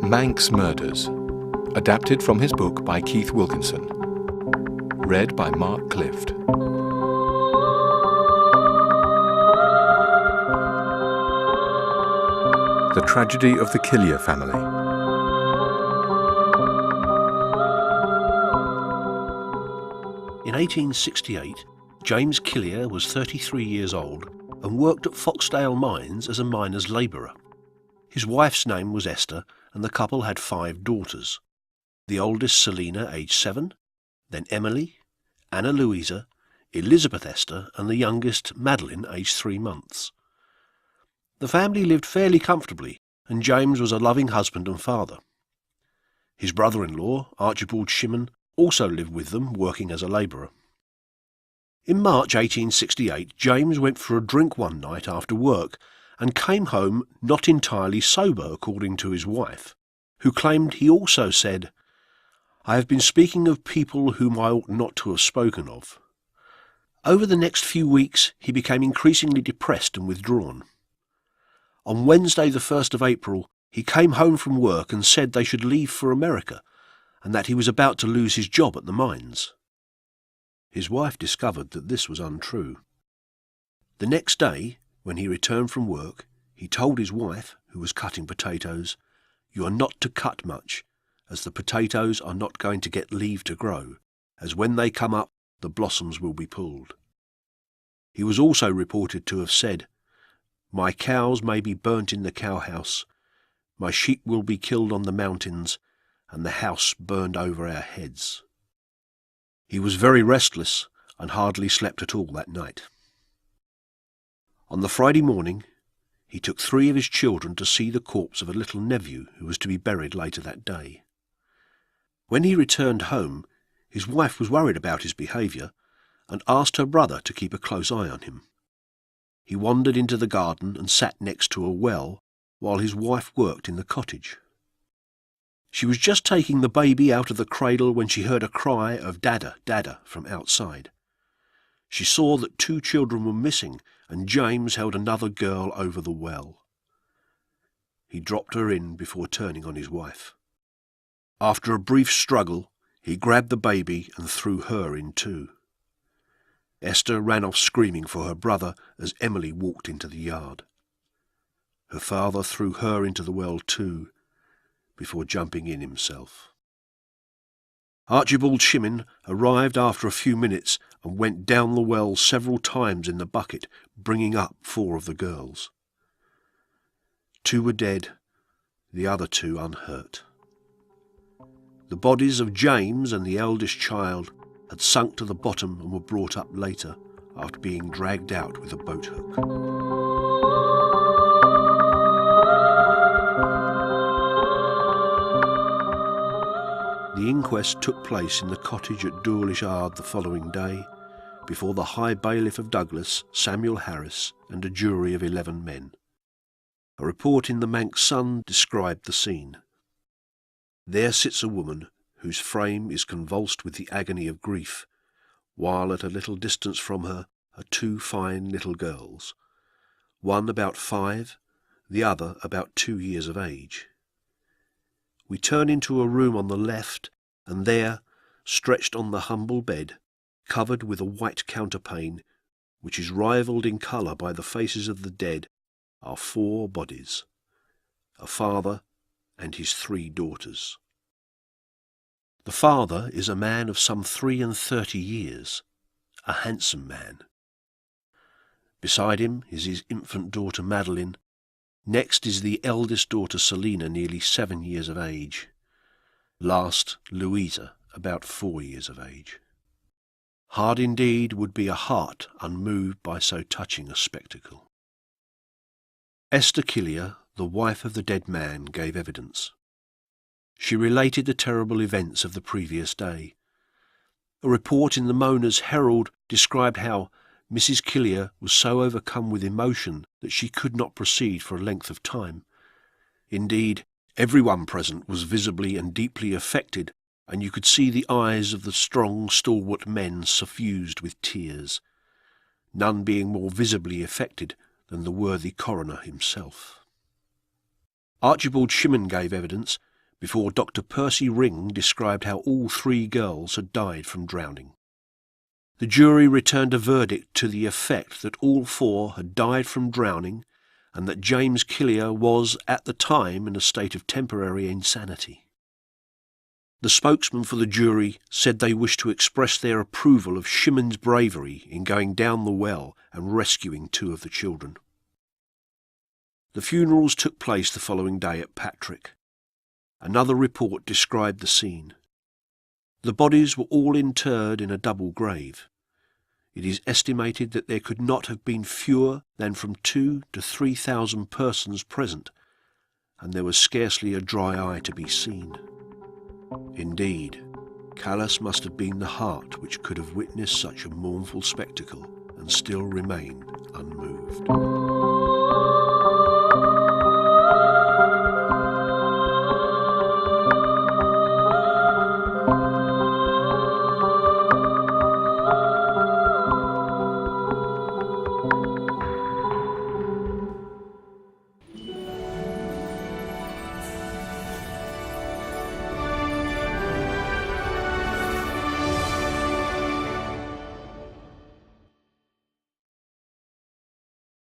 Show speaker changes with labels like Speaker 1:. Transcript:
Speaker 1: Manx Murders, adapted from his book by Keith Wilkinson. Read by Mark Clift. The Tragedy of the Killey Family.
Speaker 2: In 1868, James Killey was 33 years old and worked at Foxdale Mines as a miner's labourer. His wife's name was Esther, and the couple had 5 daughters. The oldest Selina, aged 7, then Emily, Anna Louisa, Elizabeth Esther, and the youngest Madeline, aged 3 months. The family lived fairly comfortably, and James was a loving husband and father. His brother-in-law, Archibald Shimmin, also lived with them, working as a labourer. In March 1868, James went for a drink one night after work and came home not entirely sober, according to his wife, who claimed he also said, "I have been speaking of people whom I ought not to have spoken of." Over the next few weeks he became increasingly depressed and withdrawn. On Wednesday the 1st of April he came home from work and said they should leave for America, and that he was about to lose his job at the mines. His wife discovered that this was untrue. The next day, when he returned from work, he told his wife, who was cutting potatoes, "You are not to cut much, as the potatoes are not going to get leave to grow, as when they come up the blossoms will be pulled." He was also reported to have said, "My cows may be burnt in the cowhouse, my sheep will be killed on the mountains, and the house burned over our heads." He was very restless and hardly slept at all that night. On the Friday morning, he took 3 of his children to see the corpse of a little nephew who was to be buried later that day. When he returned home, his wife was worried about his behaviour and asked her brother to keep a close eye on him. He wandered into the garden and sat next to a well while his wife worked in the cottage. She was just taking the baby out of the cradle when she heard a cry of "Dada, Dada" from outside. She saw that 2 children were missing, and James held another girl over the well. He dropped her in before turning on his wife. After a brief struggle, he grabbed the baby and threw her in too. Esther ran off screaming for her brother as Emily walked into the yard. Her father threw her into the well too, before jumping in himself. Archibald Shimmin arrived after a few minutes and went down the well several times in the bucket, bringing up 4 of the girls. 2 were dead, the other 2 unhurt. The bodies of James and the eldest child had sunk to the bottom and were brought up later, after being dragged out with a boat hook. The inquest took place in the cottage at Dwlish Ard the following day, before the High Bailiff of Douglas, Samuel Harris, and a jury of 11 men. A report in the Manx Sun described the scene. "There sits a woman whose frame is convulsed with the agony of grief, while at a little distance from her are 2 fine little girls, one about 5, the other about 2 years of age. We turn into a room on the left, and there, stretched on the humble bed, covered with a white counterpane, which is rivalled in colour by the faces of the dead, are 4 bodies, a father and his 3 daughters. The father is a man of some 33 years, a handsome man. Beside him is his infant daughter Madeline. Next is the eldest daughter Selina, nearly 7 years of age. Last, Louisa, about 4 years of age. Hard indeed would be a heart unmoved by so touching a spectacle." Esther Killey, the wife of the dead man, gave evidence. She related the terrible events of the previous day. A report in the Mona's Herald described how Mrs. Killey was so overcome with emotion that she could not proceed for a length of time. Indeed, Everyone present was visibly and deeply affected, and you could see the eyes of the strong, stalwart men suffused with tears, none being more visibly affected than the worthy coroner himself. Archibald Shimmin gave evidence before Dr. Percy Ring described how all 3 girls had died from drowning. The jury returned a verdict to the effect that all 4 had died from drowning and that James Keilly was at the time in a state of temporary insanity. The spokesman for the jury said they wished to express their approval of Shimmin's bravery in going down the well and rescuing 2 of the children. The funerals took place the following day at Patrick. Another report described the scene. The bodies were all interred in a double grave. It is estimated that there could not have been fewer than from 2,000 to 3,000 persons present, and there was scarcely a dry eye to be seen. Indeed, callous must have been the heart which could have witnessed such a mournful spectacle and still remained unmoved.